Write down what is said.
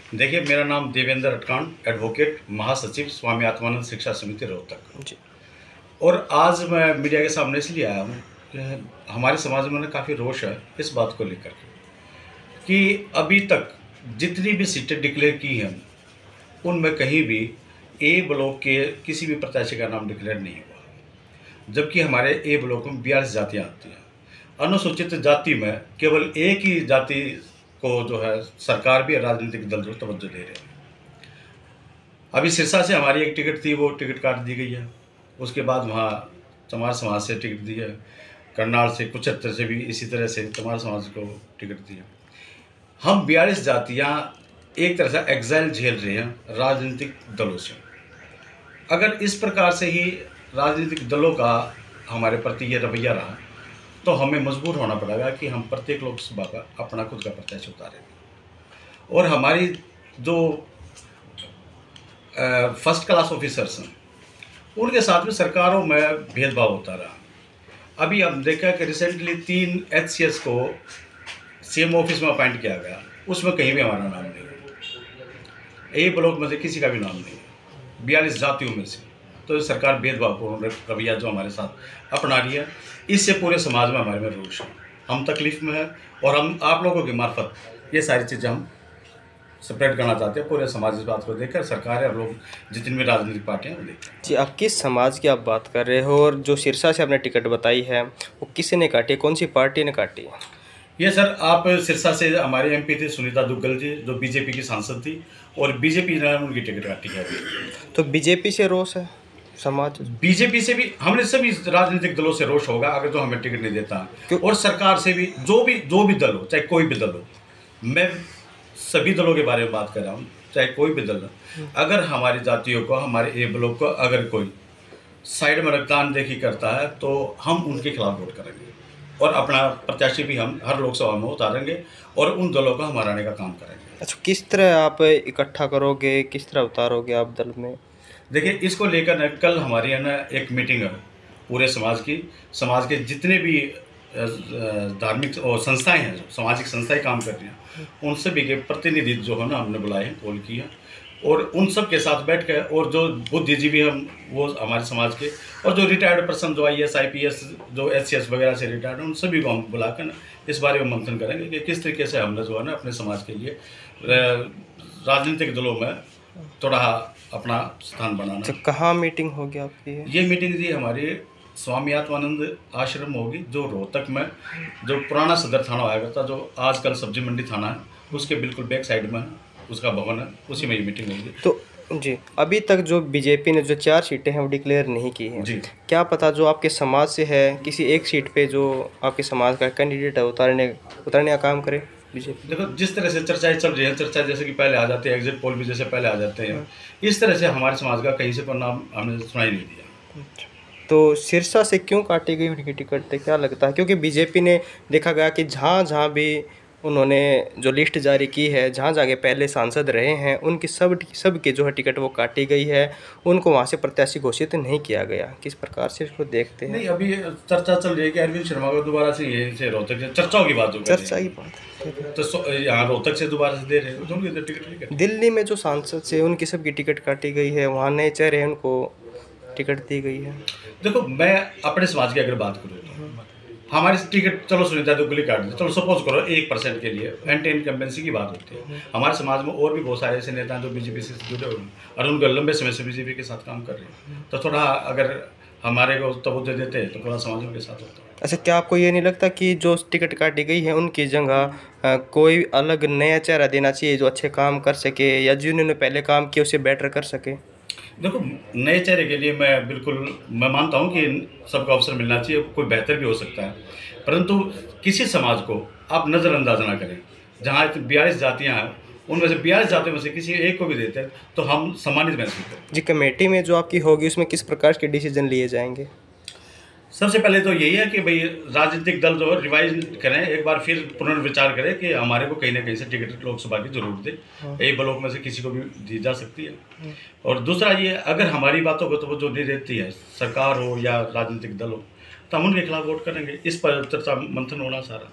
देखिए, मेरा नाम देवेंद्र अटकान, एडवोकेट, महासचिव, स्वामी आत्मानंद शिक्षा समिति, रोहतक। जी। और आज मैं मीडिया के सामने इसलिए आया हूँ कि हमारे समाज में काफ़ी रोष है इस बात को लेकर के कि अभी तक जितनी भी सीटें डिक्लेयर की हैं, उनमें कहीं भी ए ब्लॉक के किसी भी प्रत्याशी का नाम डिक्लेयर नहीं हुआ, जबकि हमारे ए ब्लॉक में 42 जातियाँ आती हैं। अनुसूचित जाति में केवल एक ही जाति को जो है सरकार भी राजनीतिक दल जो तवज्जो दे रहे हैं। अभी सिरसा से हमारी एक टिकट थी, वो टिकट काट दी गई है। उसके बाद वहाँ चमार समाज से टिकट दी है, करनाल से, कुचहत्तर से भी इसी तरह से चमार समाज को टिकट दी है। हम 42 जातियाँ एक तरह से एग्जाइल झेल रहे हैं राजनीतिक दलों से। अगर इस प्रकार से ही राजनीतिक दलों का हमारे प्रति ये रवैया रहा तो हमें मजबूर होना पड़ेगा कि हम प्रत्येक लोकसभा का अपना खुद का प्रत्याशी उतारेंगे। और हमारी जो फर्स्ट क्लास ऑफिसर्स हैं, उनके साथ में सरकारों में भेदभाव होता रहा। अभी हम देखा कि रिसेंटली 3 HCS को CM ऑफिस में अपॉइंट किया गया, उसमें कहीं भी हमारा नाम नहीं है। ए ब्लॉक में से किसी का भी नाम नहीं है, 42 जातियों में से। तो सरकार भेदभावपूर्ण रवैया जो हमारे साथ अपना रही है, इससे पूरे समाज में हमारे में रोष है, हम तकलीफ में हैं। और हम आप लोगों की मार्फत ये सारी चीज़ें हम स्प्रेड करना चाहते हैं। पूरे समाज इस बात को देखकर, सरकार और लोग जितनी भी राजनीतिक पार्टियाँ वो देखें। जी, आप किस समाज की आप बात कर रहे हो, और जो सिरसा से आपने टिकट बताई है वो किसी ने काटी, कौन सी पार्टी ने काटी है? ये सर, आप सिरसा से हमारे MP थी सुनीता दुग्गल जी, जो BJP की सांसद थी, और BJP ने उनकी टिकट काटी है। तो BJP से रोष है समाज? BJP से भी, हमने सभी राजनीतिक दलों से रोष होगा अगर जो हमें टिकट नहीं देता। और सरकार से भी, जो भी दल हो, चाहे कोई भी दल हो, मैं सभी दलों के बारे में बात कर रहा हूँ, चाहे कोई भी दल हो, अगर हमारी जातियों को, हमारे ए ब्लॉक को अगर कोई साइड में रक्तदान देखी करता है तो हम उनके खिलाफ वोट करेंगे और अपना प्रत्याशी भी हम हर लोकसभा में उतारेंगे और उन दलों को हम हराने का काम करेंगे। अच्छा, किस तरह आप इकट्ठा करोगे, किस तरह उतारोगे आप दल में? देखिए, इसको लेकर न कल हमारी है ना एक मीटिंग है पूरे समाज की। समाज के जितने भी धार्मिक और संस्थाएं हैं, सामाजिक संस्थाएं काम कर रही हैं, उन सभी के प्रतिनिधि जो है ना हमने बुलाए हैं, कॉल की है, और उन सब के साथ बैठ कर, और जो बुद्धिजीवी हम वो हमारे समाज के, और जो रिटायर्ड पर्सन जो IAS IPS जो HCS वगैरह से रिटायर्ड हैं, उन सभी को हम बुलाकर ना इस बारे में मंथन करेंगे कि किस तरीके से हमने जो है ना अपने समाज के लिए राजनीतिक दलों में थोड़ा अपना स्थान बनाना। तो कहाँ मीटिंग होगी आपकी? ये मीटिंग जी हमारी स्वामी आत्मानंद आश्रम होगी, जो रोहतक में जो पुराना सदर थाना हुआ करता, जो आजकल सब्जी मंडी थाना है, उसके बिल्कुल बैक साइड में उसका भवन है, उसी में ये मीटिंग होगी। तो जी, अभी तक जो BJP ने जो 4 सीटें हैं वो डिक्लेयर नहीं की हैं जी, क्या पता जो आपके समाज से है किसी एक सीट पे जो आपके समाज का कैंडिडेट है उतारने का काम करे BJP? देखो, जिस तरह से चर्चाएं चल रही हैं, चर्चा जैसे कि पहले आ जाते हैं, एग्जिट पोल भी जैसे पहले आ जाते हैं, इस तरह से हमारे समाज का कहीं से परिणाम हमने सुनाई नहीं दिया। तो सिरसा से क्यों काटी गई उनकी टिकट थे, क्या लगता है? क्योंकि BJP ने देखा गया कि जहाँ भी उन्होंने जो लिस्ट जारी की है, जहाँ के पहले सांसद रहे हैं, उनकी सब की जो है टिकट वो काटी गई है, उनको वहाँ से प्रत्याशी घोषित नहीं किया गया। किस प्रकार से इसको देखते हैं? नहीं, अभी चर्चा चल रही है कि अरविंद शर्मा को दोबारा से ये से रोहतक से चर्चाओं की बात हो, चर्चा की बात तो यहाँ रोहतक से दोबारा से दे रहे हैं, उनकी टिकट नहीं काटी। दिल्ली में जो सांसद से उनकी सबकी टिकट काटी गई है, वहाँ नए चेहरे हैं, उनको टिकट दी गई है। देखो, मैं अपने समाज की अगर बात करूँ तो हमारी टिकट, चलो सुनीता दुग्गल काट दी, चलो सपोज करो 1% के लिए एंटी इनकम्बेंसी की बात होती है। हमारे समाज में और भी बहुत सारे ऐसे नेता हैं जो BJP से जुड़े हुए हैं और उनके लंबे समय से BJP के साथ काम कर रहे हैं, तो थोड़ा अगर हमारे को तवज्जो देते तो पूरा समाज उनके साथ होता है। अच्छा, क्या आपको ये नहीं लगता कि जो टिकट काटी गई है उनकी जगह कोई अलग नया चेहरा देना चाहिए जो अच्छे काम कर सके, या जिन्होंने पहले काम किया उसे बेटर कर सके? देखो, नए चेहरे के लिए मैं मानता हूँ कि सबको अवसर मिलना चाहिए, कोई बेहतर भी हो सकता है, परंतु किसी समाज को आप नज़रअंदाज ना करें। जहाँ 42 जातियाँ हैं, उनमें से 42 जातियों में से किसी एक को भी देते हैं तो हम सम्मानित महसूस करें। जी, कमेटी में जो आपकी होगी उसमें किस प्रकार के डिसीजन लिए जाएंगे? सबसे पहले तो यही है कि भाई राजनीतिक दल जो है रिवाइज करें, एक बार फिर पुनर्विचार करें कि हमारे को कहीं ना कहीं से टिकट लोकसभा की जरूरत है। एक ब्लॉक में से किसी को भी दी जा सकती है। और दूसरा ये, अगर हमारी बातों को तो वो जो नहीं देती है, सरकार हो या राजनीतिक दल हो, तो हम उनके खिलाफ वोट करेंगे। इस पर चर्चा मंथन होना सारा।